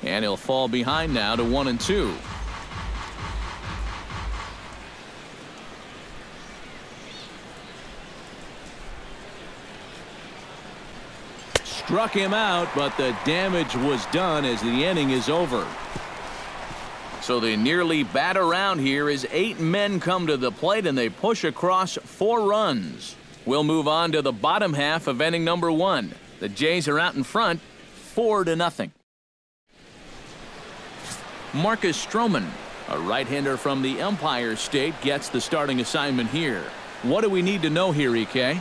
And he'll fall behind now to 1-2. Struck him out, but the damage was done as the inning is over. So they nearly bat around here as 8 men come to the plate and they push across 4 runs. We'll move on to the bottom half of inning number 1. The Jays are out in front 4-0. Marcus Stroman, a right-hander from the Empire State, gets the starting assignment here. What do we need to know here, EK?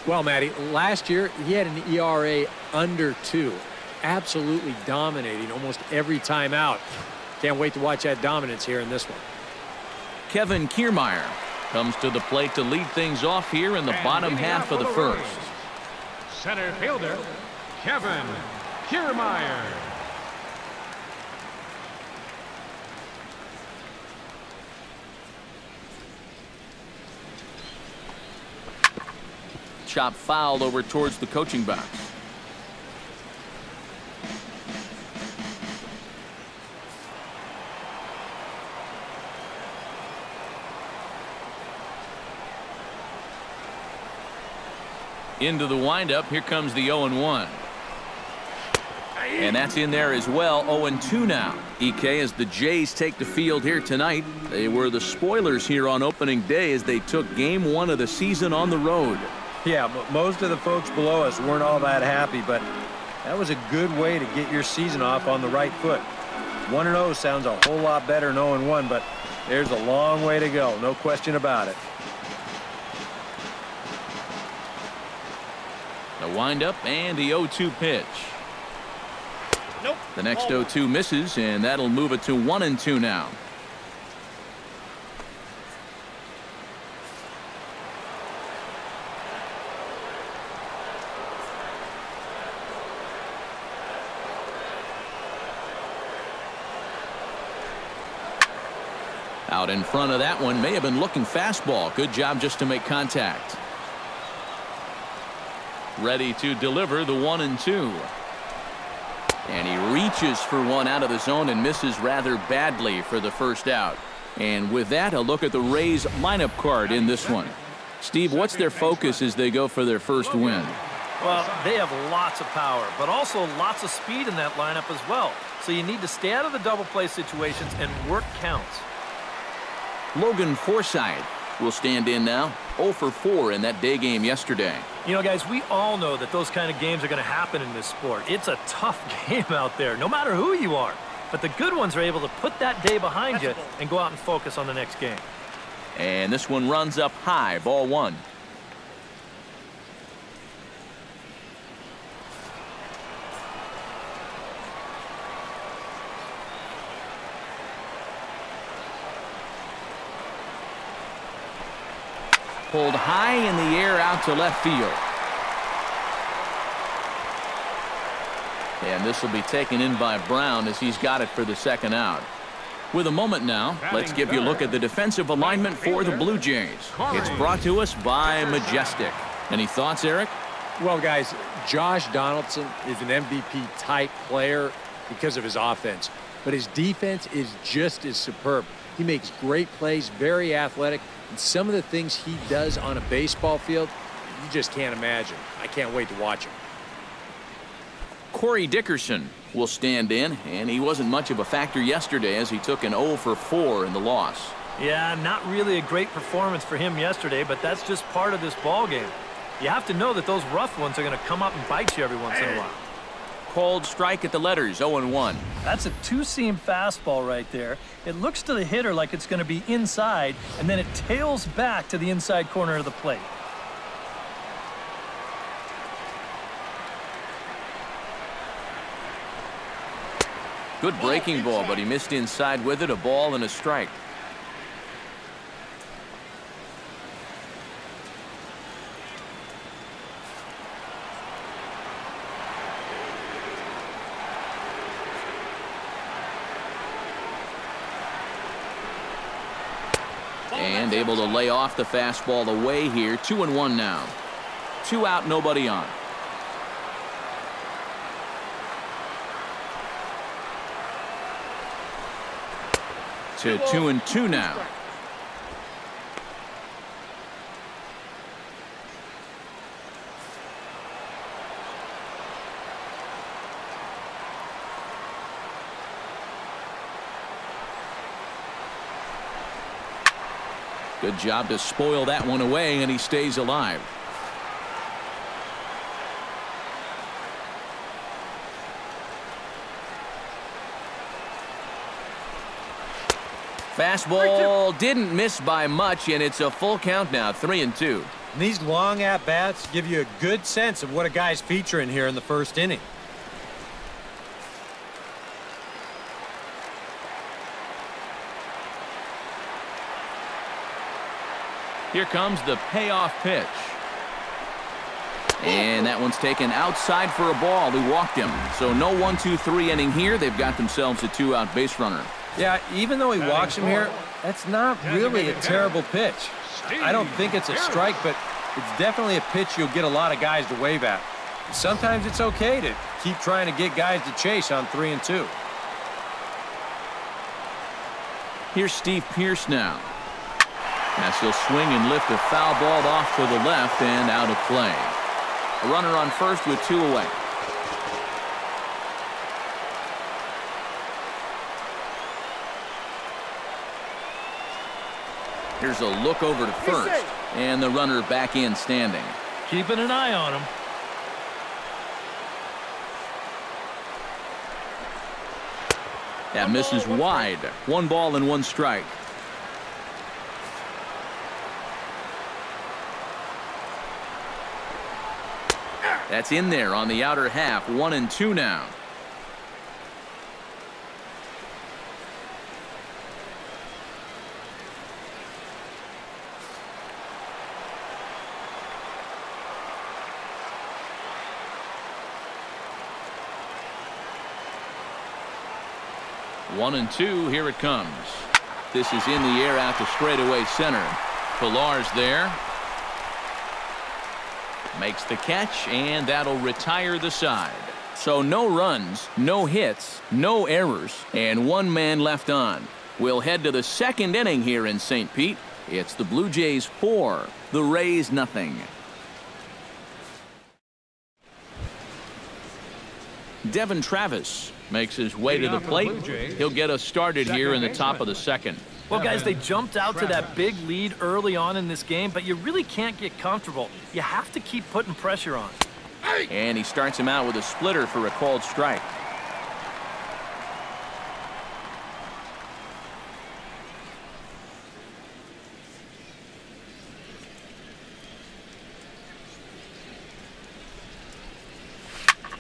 Well, Matty, last year he had an ERA under 2. Absolutely dominating almost every time out. Can't wait to watch that dominance here in this one. Kevin Kiermaier comes to the plate to lead things off here in the bottom half of the first. Center fielder, Kevin Kiermaier. Chop fouled over towards the coaching box. Into the windup. Here comes the 0-1. And that's in there as well. 0-2 now. EK, as the Jays take the field here tonight. They were the spoilers here on opening day as they took game 1 of the season on the road. Yeah, but most of the folks below us weren't all that happy, but that was a good way to get your season off on the right foot. 1-0 sounds a whole lot better than 0-1, but there's a long way to go, no question about it. The windup and the 0-2 pitch. Nope. The next 0-2 misses, and that'll move it to 1-2 now. Out in front of that one, may have been looking fastball. Good job just to make contact. Ready to deliver the 1-2. And he reaches for one out of the zone and misses rather badly for the first out. And with that, a look at the Rays lineup card in this one. Steve, what's their focus as they go for their first win? Well, they have lots of power, but also lots of speed in that lineup as well. So you need to stay out of the double play situations and work counts. Logan Forsythe will stand in now. 0 for 4 in that day game yesterday. You know, guys, we all know that those kind of games are going to happen in this sport. It's a tough game out there, no matter who you are. But the good ones are able to put that day behind you and go out and focus on the next game. And this one runs up high, ball 1. Pulled high in the air out to left field. And this will be taken in by Brown as he's got it for the second out. With a moment now, let's give you a look at the defensive alignment for the Blue Jays. It's brought to us by Majestic. Any thoughts, Eric? Well, guys, Josh Donaldson is an MVP type player because of his offense, but his defense is just as superb. He makes great plays, very athletic, and some of the things he does on a baseball field, you just can't imagine. I can't wait to watch him. Corey Dickerson will stand in, and he wasn't much of a factor yesterday as he took an 0 for 4 in the loss. Yeah, not really a great performance for him yesterday, but that's just part of this ball game. You have to know that those rough ones are going to come up and bite you every once in a while. Called strike at the letters, 0-1. That's a two-seam fastball right there. It looks to the hitter like it's going to be inside, and then it tails back to the inside corner of the plate. Good breaking ball, but he missed inside with it. A ball and a strike. And able to lay off the fastball away here. 2-1 now. 2 out, nobody on. to 2-2 now. Good job to spoil that one away, and he stays alive. Fastball didn't miss by much, and it's a full count now, 3-2. And these long at-bats give you a good sense of what a guy's featuring here in the first inning. Here comes the payoff pitch. And that one's taken outside for a ball. He walked him. So no 1-2-3 inning here. They've got themselves a two-out base runner. Yeah, even though he walks him here, that's not really a terrible pitch. I don't think it's a strike, but it's definitely a pitch you'll get a lot of guys to wave at. Sometimes it's okay to keep trying to get guys to chase on 3-2. Here's Steve Pearce now. As he'll swing and lift a foul ball off to the left and out of play. A runner on first with 2 away. Here's a look over to first, and the runner back in standing. Keeping an eye on him. That misses wide. 1 ball and 1 strike. That's in there on the outer half. 1-2 now. One and two. Here it comes. This is in the air out to straightaway center. Pillar's there. Makes the catch, and that'll retire the side. So no runs, no hits, no errors, and 1 man left on. We'll head to the second inning here in St. Pete. It's the Blue Jays 4, the Rays nothing. Devin Travis makes his way to the plate. He'll get us started here in the top of the second. Well, guys, they jumped out to that big lead early on in this game, but you really can't get comfortable. You have to keep putting pressure on. And he starts him out with a splitter for a called strike.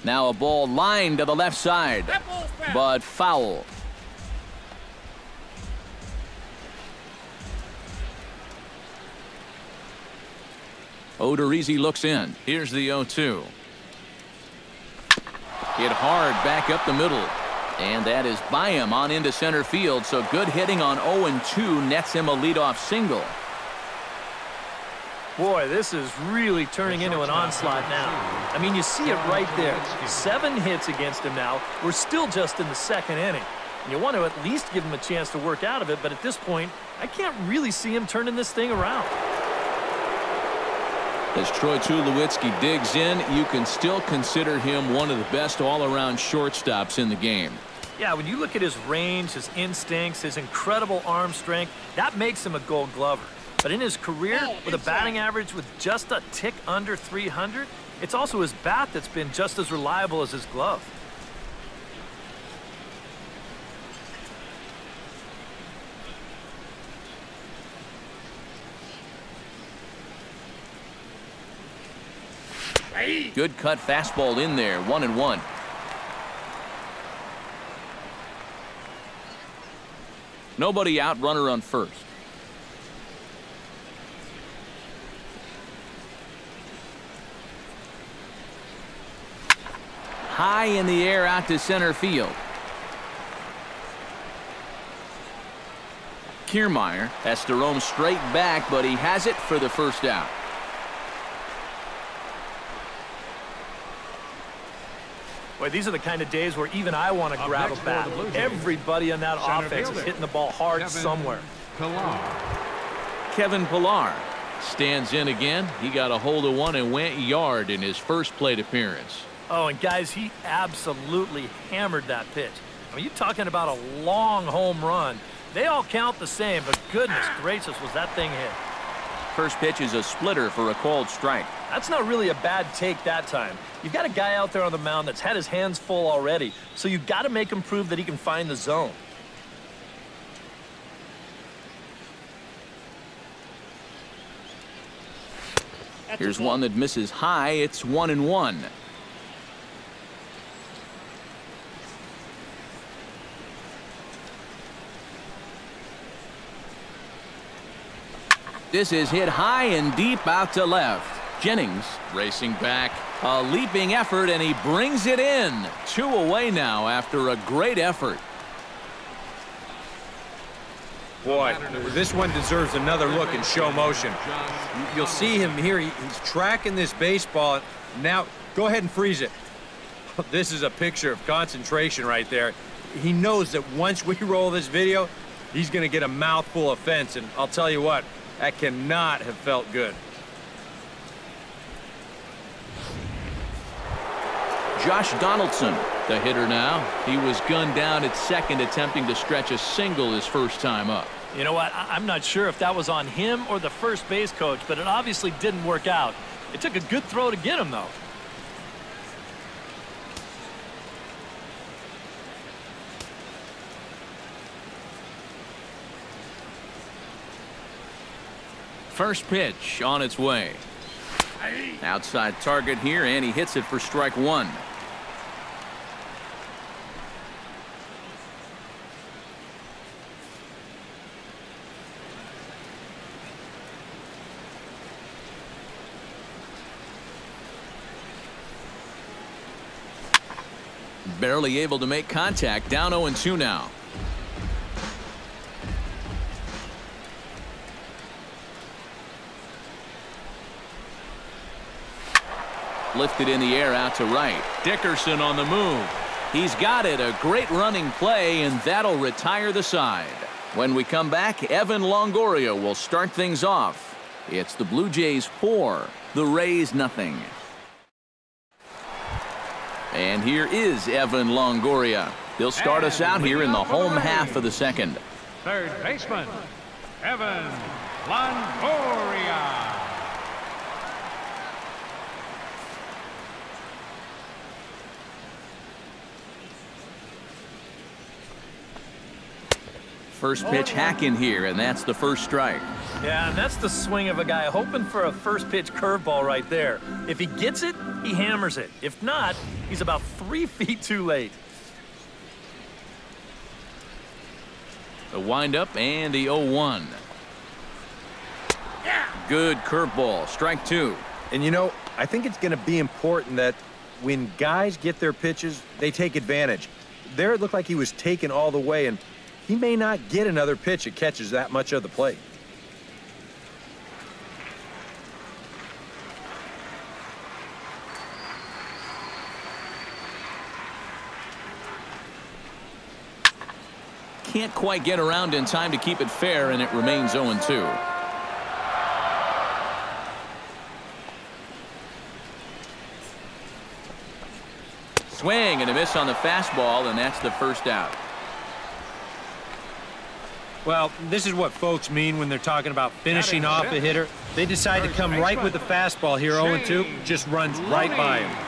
Now a ball lined to the left side, but foul. Odorizzi looks in. Here's the 0-2. Hit hard back up the middle. And that is by him on into center field. So good hitting on 0-2 nets him a leadoff single. Boy, this is really turning into an onslaught now. I mean, you see it right there. 7 hits against him now. We're still just in the second inning. And you want to at least give him a chance to work out of it. But at this point, I can't really see him turning this thing around. As Troy Tulowitzki digs in, you can still consider him one of the best all-around shortstops in the game. Yeah, when you look at his range, his instincts, his incredible arm strength, that makes him a Gold Glover. But in his career, with a batting average with just a tick under 300, it's also his bat that's been just as reliable as his glove. Good cut fastball in there. 1-1. Nobody out, runner on first. High in the air out to center field. Kiermaier has to roam straight back, but he has it for the first out. Boy, these are the kind of days where even I want to grab a bat. Everybody on that offense is hitting the ball hard somewhere. Kevin Pillar stands in again. He got a hold of one and went yard in his first plate appearance. Oh, and guys, he absolutely hammered that pitch. I mean, you're talking about a long home run. They all count the same, but goodness gracious, was that thing hit. First pitch is a splitter for a called strike. That's not really a bad take that time. You've got a guy out there on the mound that's had his hands full already, so you've got to make him prove that he can find the zone. Here's one that misses high. It's 1-1. This is hit high and deep out to left. Jennings racing back. A leaping effort, and he brings it in. 2 away now after a great effort. Boy, this one deserves another look in show motion. You'll see him here. He's tracking this baseball. Now, go ahead and freeze it. This is a picture of concentration right there. He knows that once we roll this video, he's going to get a mouthful of fence, and I'll tell you what, that cannot have felt good. Josh Donaldson, the hitter now. He was gunned down at second, attempting to stretch a single his first time up. You know what? I'm not sure if that was on him or the first base coach, but it obviously didn't work out. It took a good throw to get him, though. First pitch on its way. Outside target here, and he hits it for strike 1. Barely able to make contact. Down 0-2 now. Lifted in the air out to right. Dickerson on the move. He's got it. A great running play, and that'll retire the side. When we come back, Evan Longoria will start things off. It's the Blue Jays 4, the Rays nothing. And here is Evan Longoria. He'll start us out here in the home half of the second. Third baseman, Evan Longoria. First pitch hack in here, and that's the first strike. Yeah, and that's the swing of a guy hoping for a first pitch curveball right there. If he gets it, he hammers it. If not, he's about 3 feet too late. The windup and the 0-1. Good curveball. Strike 2. And you know, I think it's going to be important that when guys get their pitches, they take advantage. There it looked like he was taken all the way, and he may not get another pitch that catches that much of the plate. Can't quite get around in time to keep it fair, and it remains 0-2. Swing and a miss on the fastball, and that's the first out. Well, this is what folks mean when they're talking about finishing off a hitter. They decide to come right with the fastball here, 0-2, just runs right by him.